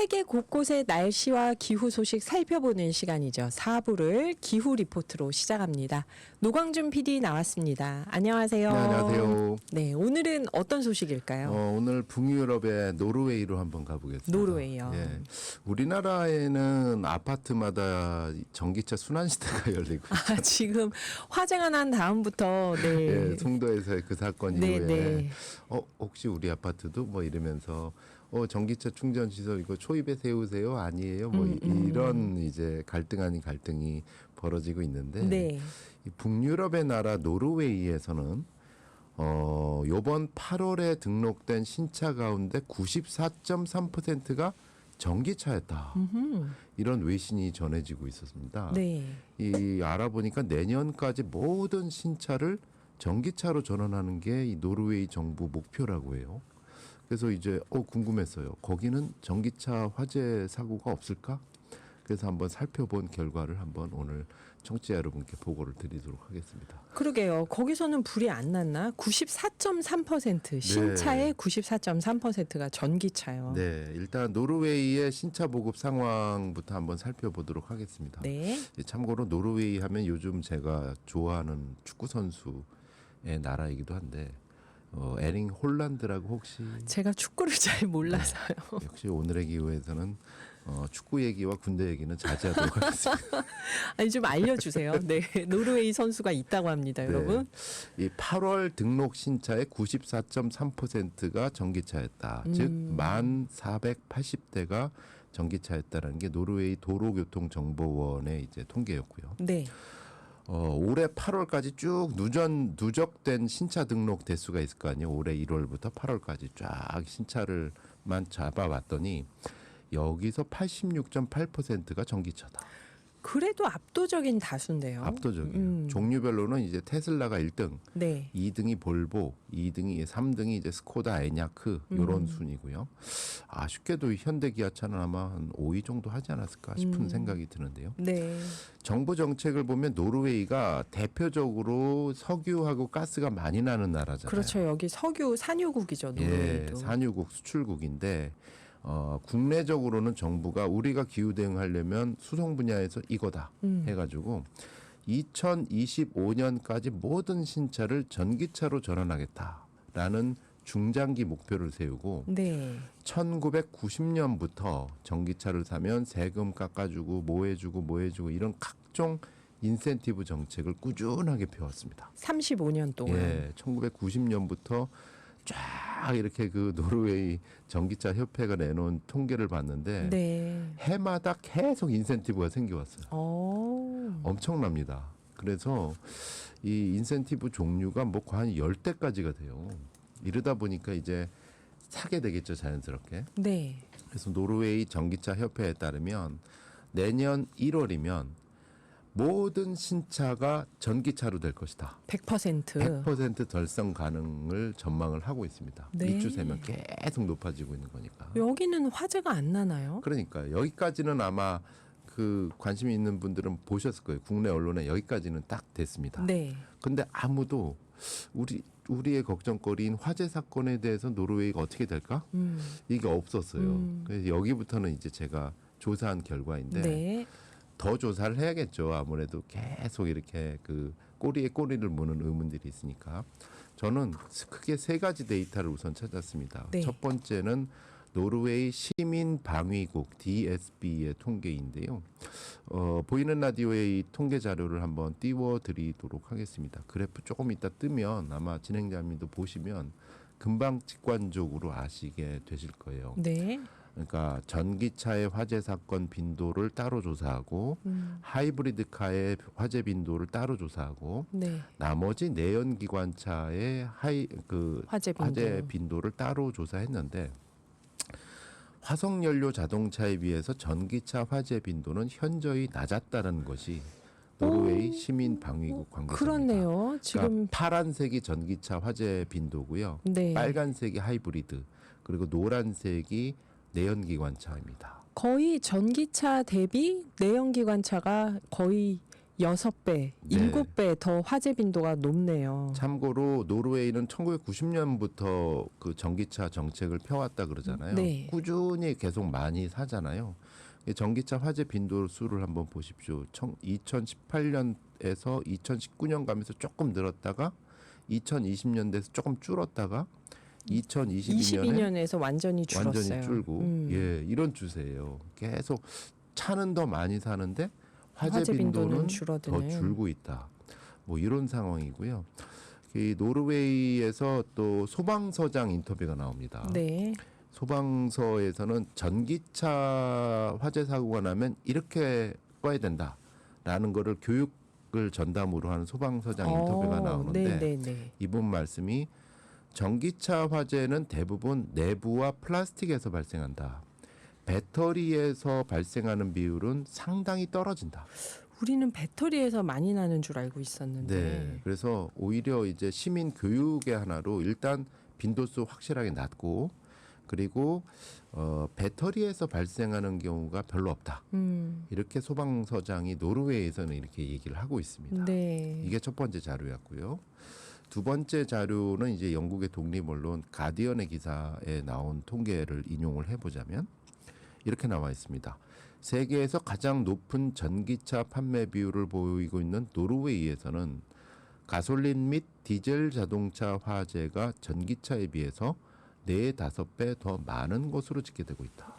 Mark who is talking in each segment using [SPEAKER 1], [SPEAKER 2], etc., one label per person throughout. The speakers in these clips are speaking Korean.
[SPEAKER 1] 세계 곳곳의 날씨와 기후 소식 살펴보는 시간이죠. 4부를 기후 리포트로 시작합니다. 노광준 PD 나왔습니다. 안녕하세요.
[SPEAKER 2] 네, 안녕하세요.
[SPEAKER 1] 네, 오늘은 어떤 소식일까요?
[SPEAKER 2] 오늘 북유럽의 노르웨이로 한번 가보겠습니다.
[SPEAKER 1] 노르웨이요.
[SPEAKER 2] 예, 우리나라에는 아파트마다 전기차 순환시대가 열리고 있죠.
[SPEAKER 1] 지금 화재가 난 다음부터 네.
[SPEAKER 2] 예, 송도에서의 그 사건
[SPEAKER 1] 네,
[SPEAKER 2] 이후에
[SPEAKER 1] 네.
[SPEAKER 2] 혹시 우리 아파트도 뭐 이러면서 전기차 충전 시설 이거 초입에 세우세요? 아니에요? 뭐 이런 이제 갈등 아닌 갈등이 벌어지고 있는데
[SPEAKER 1] 네.
[SPEAKER 2] 이 북유럽의 나라 노르웨이에서는 요번 8월에 등록된 신차 가운데 94.3%가 전기차였다. 이런 외신이 전해지고 있었습니다.
[SPEAKER 1] 네.
[SPEAKER 2] 이 알아보니까 내년까지 모든 신차를 전기차로 전환하는 게 이 노르웨이 정부 목표라고 해요. 그래서 이제 궁금했어요. 거기는 전기차 화재 사고가 없을까? 그래서 한번 살펴본 결과를 한번 오늘 청취자 여러분께 보고를 드리도록 하겠습니다.
[SPEAKER 1] 그러게요. 거기서는 불이 안 났나? 94.3% 신차의 94.3%가 전기차요.
[SPEAKER 2] 네, 일단 노르웨이의 신차 보급 상황부터 한번 살펴보도록 하겠습니다.
[SPEAKER 1] 네.
[SPEAKER 2] 참고로 노르웨이 하면 요즘 제가 좋아하는 축구 선수의 나라이기도 한데 에링 홀란드라고 혹시
[SPEAKER 1] 제가 축구를 잘 몰라서요.
[SPEAKER 2] 네, 역시 오늘의 기후에서는 축구 얘기와 군대 얘기는 자제하도록 하겠습니다.
[SPEAKER 1] 아니 좀 알려주세요. 네, 노르웨이 선수가 있다고 합니다, 여러분.
[SPEAKER 2] 네, 이 8월 등록 신차의 94.3%가 전기차였다. 즉 1,480대가 전기차였다라는 게 노르웨이 도로교통정보원의 이제 통계였고요.
[SPEAKER 1] 네.
[SPEAKER 2] 올해 8월까지 쭉 누적된 신차 등록 대수가 있을 거 아니에요. 올해 1월부터 8월까지 쫙 신차를만 잡아봤더니 여기서 86.8%가 전기차다.
[SPEAKER 1] 그래도 압도적인 다수인데요.
[SPEAKER 2] 압도적이에요. 종류별로는 이제 테슬라가 1등,
[SPEAKER 1] 네.
[SPEAKER 2] 2등이 볼보, 3등이 이제 스코다 에냐크 이런 순이고요. 아쉽게도 현대 기아차는 아마 한 5위 정도 하지 않았을까 싶은 생각이 드는데요.
[SPEAKER 1] 네.
[SPEAKER 2] 정부 정책을 보면 노르웨이가 대표적으로 석유하고 가스가 많이 나는 나라잖아요.
[SPEAKER 1] 그렇죠. 여기 석유 산유국이죠, 노르웨이도.
[SPEAKER 2] 예, 산유국 수출국인데 국내적으로는 정부가 우리가 기후 대응하려면 수송 분야에서 이거다 해가지고 2025년까지 모든 신차를 전기차로 전환하겠다라는 중장기 목표를 세우고
[SPEAKER 1] 네.
[SPEAKER 2] 1990년부터 전기차를 사면 세금 깎아주고 뭐 해주고 이런 각종 인센티브 정책을 꾸준하게 펴왔습니다.
[SPEAKER 1] 35년 동안.
[SPEAKER 2] 예, 1990년부터 쫙 이렇게 그 노르웨이 전기차 협회가 내놓은 통계를 봤는데
[SPEAKER 1] 네.
[SPEAKER 2] 해마다 계속 인센티브가 생겨왔어요. 엄청납니다. 그래서 이 인센티브 종류가 뭐 거의 10대까지가 돼요. 이러다 보니까 이제 사게 되겠죠, 자연스럽게.
[SPEAKER 1] 네.
[SPEAKER 2] 그래서 노르웨이 전기차 협회에 따르면 내년 1월이면 모든 신차가 전기차로 될 것이다.
[SPEAKER 1] 100%.
[SPEAKER 2] 100% 달성 가능을 전망을 하고 있습니다.
[SPEAKER 1] 네.
[SPEAKER 2] 이 추세면 계속 높아지고 있는 거니까.
[SPEAKER 1] 여기는 화재가 안 나나요?
[SPEAKER 2] 그러니까 여기까지는 아마 그 관심이 있는 분들은 보셨을 거예요. 국내 언론에 여기까지는 딱 됐습니다.
[SPEAKER 1] 네.
[SPEAKER 2] 근데 아무도 우리의 걱정거리인 화재 사건에 대해서 노르웨이가 어떻게 될까? 이게 없었어요. 그래서 여기부터는 이제 제가 조사한 결과인데
[SPEAKER 1] 네.
[SPEAKER 2] 더 조사를 해야겠죠. 아무래도 계속 이렇게 그 꼬리에 꼬리를 무는 의문들이 있으니까. 저는 크게 세 가지 데이터를 우선 찾았습니다.
[SPEAKER 1] 네.
[SPEAKER 2] 첫 번째는 노르웨이 시민방위국 DSB의 통계인데요. 보이는 라디오의 이 통계 자료를 한번 띄워드리도록 하겠습니다. 그래프 조금 이따 뜨면 아마 진행자님도 보시면 금방 직관적으로 아시게 되실 거예요.
[SPEAKER 1] 네.
[SPEAKER 2] 그러니까 전기차의 화재 사건 빈도를 따로 조사하고 하이브리드카의 화재 빈도를 따로 조사하고
[SPEAKER 1] 네.
[SPEAKER 2] 나머지 내연기관차의
[SPEAKER 1] 화재
[SPEAKER 2] 빈도를 따로 조사했는데 화석연료 자동차에 비해서 전기차 화재 빈도는 현저히 낮았다는 것이 노르웨이 시민방위국 관계자입니다.
[SPEAKER 1] 그렇네요. 지금
[SPEAKER 2] 그러니까 파란색이 전기차 화재 빈도고요.
[SPEAKER 1] 네.
[SPEAKER 2] 빨간색이 하이브리드 그리고 노란색이 내연기관차입니다.
[SPEAKER 1] 거의 전기차 대비 내연기관차가 거의 6배,
[SPEAKER 2] 네.
[SPEAKER 1] 7배 더 화재 빈도가 높네요.
[SPEAKER 2] 참고로 노르웨이는 1990년부터 그 전기차 정책을 펴왔다 그러잖아요.
[SPEAKER 1] 네.
[SPEAKER 2] 꾸준히 계속 많이 사잖아요. 이 전기차 화재 빈도 수를 한번 보십시오. 2018년에서 2019년 가면서 조금 늘었다가 2020년 돼서 조금 줄었다가 2022년에
[SPEAKER 1] 22년에서 완전히 줄었어요.
[SPEAKER 2] 완전히 줄고 예, 이런 추세예요. 계속 차는 더 많이 사는데 화재 빈도는 더
[SPEAKER 1] 줄어드는.
[SPEAKER 2] 줄고 있다. 뭐 이런 상황이고요. 이 노르웨이에서 또 소방서장 인터뷰가 나옵니다.
[SPEAKER 1] 네.
[SPEAKER 2] 소방서에서는 전기차 화재 사고가 나면 이렇게 꺼야 된다라는 거를 교육을 전담으로 하는 소방서장 인터뷰가 나오는데
[SPEAKER 1] 네.
[SPEAKER 2] 이분 말씀이 전기차 화재는 대부분 내부와 플라스틱에서 발생한다. 배터리에서 발생하는 비율은 상당히 떨어진다.
[SPEAKER 1] 우리는 배터리에서 많이 나는 줄 알고 있었는데.
[SPEAKER 2] 네. 그래서 오히려 이제 시민 교육의 하나로 일단 빈도수 확실하게 낮고 그리고 배터리에서 발생하는 경우가 별로 없다. 이렇게 소방서장이 노르웨이에서는 이렇게 얘기를 하고 있습니다.
[SPEAKER 1] 네.
[SPEAKER 2] 이게 첫 번째 자료였고요. 두 번째 자료는 이제 영국의 독립 언론 가디언의 기사에 나온 통계를 인용을 해보자면 이렇게 나와 있습니다. 세계에서 가장 높은 전기차 판매 비율을 보이고 있는 노르웨이에서는 가솔린 및 디젤 자동차 화재가 전기차에 비해서 4-5배 더 많은 것으로 집계되고 있다.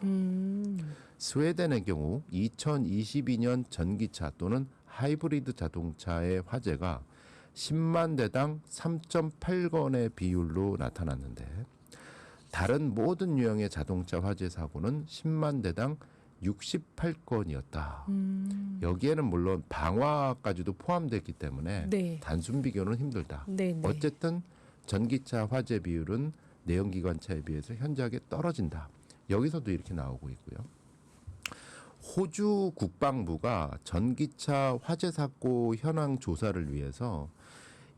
[SPEAKER 2] 스웨덴의 경우 2022년 전기차 또는 하이브리드 자동차의 화재가 10만 대당 3.8건의 비율로 나타났는데 다른 모든 유형의 자동차 화재 사고는 10만 대당 68건이었다. 여기에는 물론 방화까지도 포함됐기 때문에
[SPEAKER 1] 네.
[SPEAKER 2] 단순 비교는 힘들다.
[SPEAKER 1] 네.
[SPEAKER 2] 어쨌든 전기차 화재 비율은 내연기관차에 비해서 현저하게 떨어진다. 여기서도 이렇게 나오고 있고요. 호주 국방부가 전기차 화재 사고 현황 조사를 위해서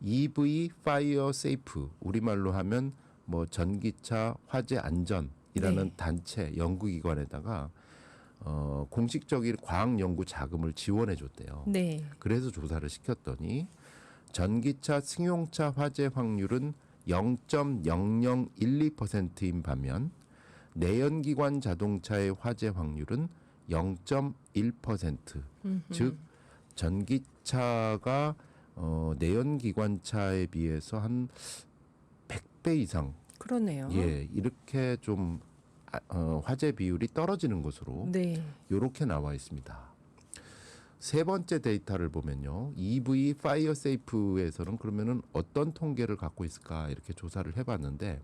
[SPEAKER 2] EV Fire Safe 우리말로 하면 뭐 전기차 화재 안전이라는
[SPEAKER 1] 네.
[SPEAKER 2] 단체 연구기관에다가 공식적인 과학 연구 자금을 지원해 줬대요.
[SPEAKER 1] 네.
[SPEAKER 2] 그래서 조사를 시켰더니 전기차 승용차 화재 확률은 0.0012%인 반면 내연기관 자동차의 화재 확률은 0.1%. 즉 전기차가 내연기관차에 비해서 한 100배 이상
[SPEAKER 1] 그러네요.
[SPEAKER 2] 예, 이렇게 좀 화재 비율이 떨어지는 것으로
[SPEAKER 1] 네.
[SPEAKER 2] 이렇게 나와 있습니다. 세 번째 데이터를 보면요. EV Fire Safe에서는 그러면은 어떤 통계를 갖고 있을까 이렇게 조사를 해봤는데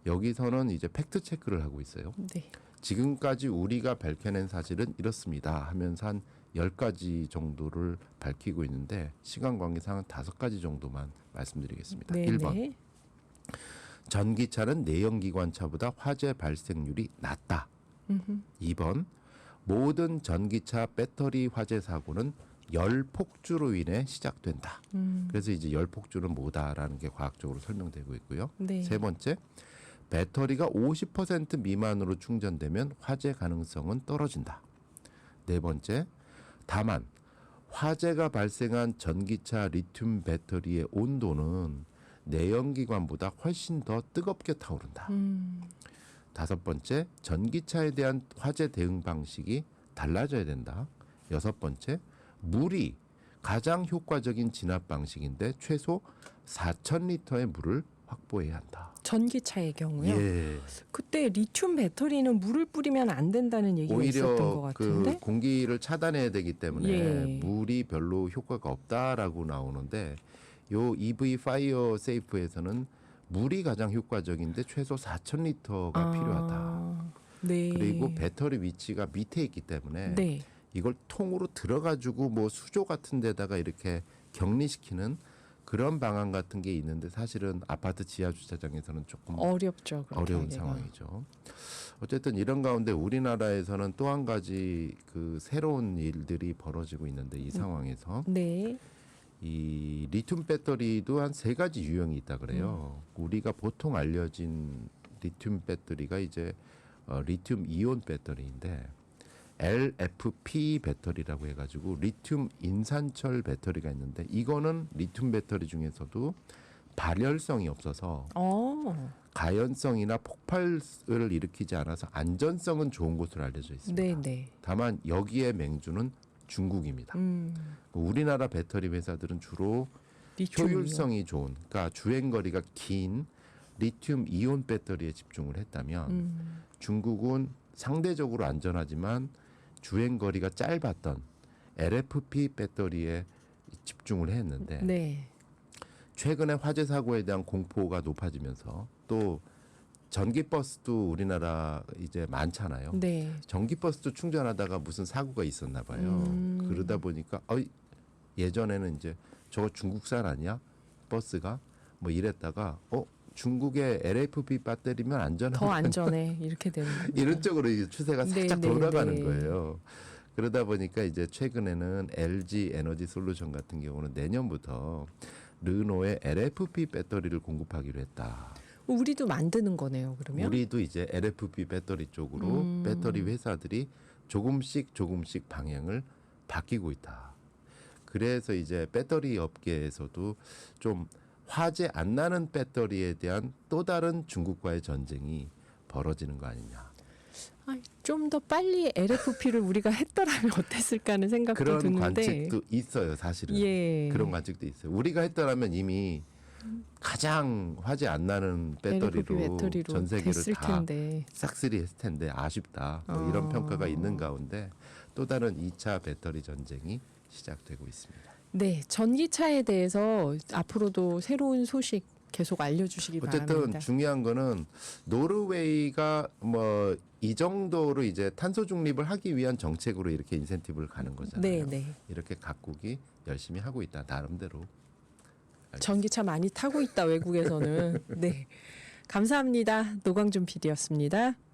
[SPEAKER 2] 여기서는 이제 팩트 체크를 하고 있어요.
[SPEAKER 1] 네.
[SPEAKER 2] 지금까지 우리가 밝혀낸 사실은 이렇습니다 하면서 한 10가지 정도를 밝히고 있는데 시간 관계상 5가지 정도만 말씀드리겠습니다.
[SPEAKER 1] 네.
[SPEAKER 2] 1번.
[SPEAKER 1] 네.
[SPEAKER 2] 전기차는 내연기관차보다 화재 발생률이 낮다. 2번. 모든 전기차 배터리 화재 사고는 열 폭주로 인해 시작된다. 그래서 이제 열 폭주는 뭐다라는 게 과학적으로 설명되고 있고요.
[SPEAKER 1] 네.
[SPEAKER 2] 세 번째. 배터리가 50% 미만으로 충전되면 화재 가능성은 떨어진다. 네 번째. 다만 화재가 발생한 전기차 리튬 배터리의 온도는 내연기관보다 훨씬 더 뜨겁게 타오른다. 다섯 번째, 전기차에 대한 화재 대응 방식이 달라져야 된다. 여섯 번째, 물이 가장 효과적인 진압 방식인데 최소 4,000리터의 물을 확보해야 한다.
[SPEAKER 1] 전기차의 경우요.
[SPEAKER 2] 예.
[SPEAKER 1] 그때 리튬 배터리는 물을 뿌리면 안 된다는 얘기가 있었던 것
[SPEAKER 2] 오히려
[SPEAKER 1] 같은데.
[SPEAKER 2] 그 공기를 차단해야 되기 때문에
[SPEAKER 1] 예.
[SPEAKER 2] 물이 별로 효과가 없다라고 나오는데 요 EV Fire Safe에서는 물이 가장 효과적인데 최소 4,000리터가 필요하다.
[SPEAKER 1] 네.
[SPEAKER 2] 그리고 배터리 위치가 밑에 있기 때문에
[SPEAKER 1] 네.
[SPEAKER 2] 이걸 통으로 들어가지고 뭐 수조 같은 데다가 이렇게 격리시키는 그런 방안 같은 게 있는데 사실은 아파트 지하 주차장에서는 조금
[SPEAKER 1] 어렵죠. 그렇게
[SPEAKER 2] 어려운
[SPEAKER 1] 하기가.
[SPEAKER 2] 상황이죠. 어쨌든 이런 가운데 우리나라에서는 또 한 가지 그 새로운 일들이 벌어지고 있는데 이 상황에서
[SPEAKER 1] 네.
[SPEAKER 2] 이 리튬 배터리도 한 3가지 유형이 있다 그래요. 우리가 보통 알려진 리튬 배터리가 이제 리튬 이온 배터리인데 LFP 배터리라고 해가지고 리튬 인산철 배터리가 있는데 이거는 리튬 배터리 중에서도 발열성이 없어서 가연성이나 폭발을 일으키지 않아서 안전성은 좋은 것으로 알려져 있습니다.
[SPEAKER 1] 네네.
[SPEAKER 2] 다만 여기에 맹주는 중국입니다. 우리나라 배터리 회사들은 주로
[SPEAKER 1] 리튬이요.
[SPEAKER 2] 효율성이 좋은, 그러니까 주행거리가 긴 리튬 이온 배터리에 집중을 했다면 중국은 상대적으로 안전하지만 주행거리가 짧았던 LFP 배터리에 집중을 했는데
[SPEAKER 1] 네.
[SPEAKER 2] 최근에 화재 사고에 대한 공포가 높아지면서 또 전기버스도 우리나라 이제 많잖아요.
[SPEAKER 1] 네.
[SPEAKER 2] 전기버스도 충전하다가 무슨 사고가 있었나 봐요. 그러다 보니까 예전에는 이제 저거 중국산 아니야? 버스가 뭐 이랬다가 중국의 LFP 배터리면 안전한
[SPEAKER 1] 더 안전해 이렇게 되는 거죠.
[SPEAKER 2] 이런 쪽으로 이제 추세가
[SPEAKER 1] 네,
[SPEAKER 2] 살짝
[SPEAKER 1] 네,
[SPEAKER 2] 돌아가는
[SPEAKER 1] 네.
[SPEAKER 2] 거예요. 그러다 보니까 이제 최근에는 LG 에너지 솔루션 같은 경우는 내년부터 르노의 LFP 배터리를 공급하기로 했다.
[SPEAKER 1] 우리도 만드는 거네요. 그러면.
[SPEAKER 2] 우리도 이제 LFP 배터리 쪽으로 배터리 회사들이 조금씩 방향을 바뀌고 있다. 그래서 이제 배터리 업계에서도 좀 화재 안 나는 배터리에 대한 또 다른 중국과의 전쟁이 벌어지는 거 아니냐.
[SPEAKER 1] 좀 더 빨리 LFP를 우리가 했더라면 어땠을까 하는 생각도
[SPEAKER 2] 그런
[SPEAKER 1] 드는데.
[SPEAKER 2] 관측도 있어요, 사실은.
[SPEAKER 1] 예.
[SPEAKER 2] 그런 관측도 있어요. 우리가 했더라면 이미 가장 화재 안 나는
[SPEAKER 1] LFP
[SPEAKER 2] 배터리로 전 세계를
[SPEAKER 1] 됐을
[SPEAKER 2] 다
[SPEAKER 1] 텐데.
[SPEAKER 2] 싹쓸이 했을 텐데 아쉽다. 뭐 이런 평가가 있는 가운데 또 다른 2차 배터리 전쟁이 시작되고 있습니다.
[SPEAKER 1] 네, 전기차에 대해서 앞으로도 새로운 소식 계속 알려주시기
[SPEAKER 2] 어쨌든
[SPEAKER 1] 바랍니다.
[SPEAKER 2] 중요한 거는 노르웨이가 뭐 이 정도로 이제 탄소 중립을 하기 위한 정책으로 이렇게 인센티브를 가는 거잖아요.
[SPEAKER 1] 네, 네.
[SPEAKER 2] 이렇게 각국이 열심히 하고 있다. 나름대로.
[SPEAKER 1] 전기차 많이 타고 있다 외국에서는. 네, 감사합니다. 노광준 PD였습니다.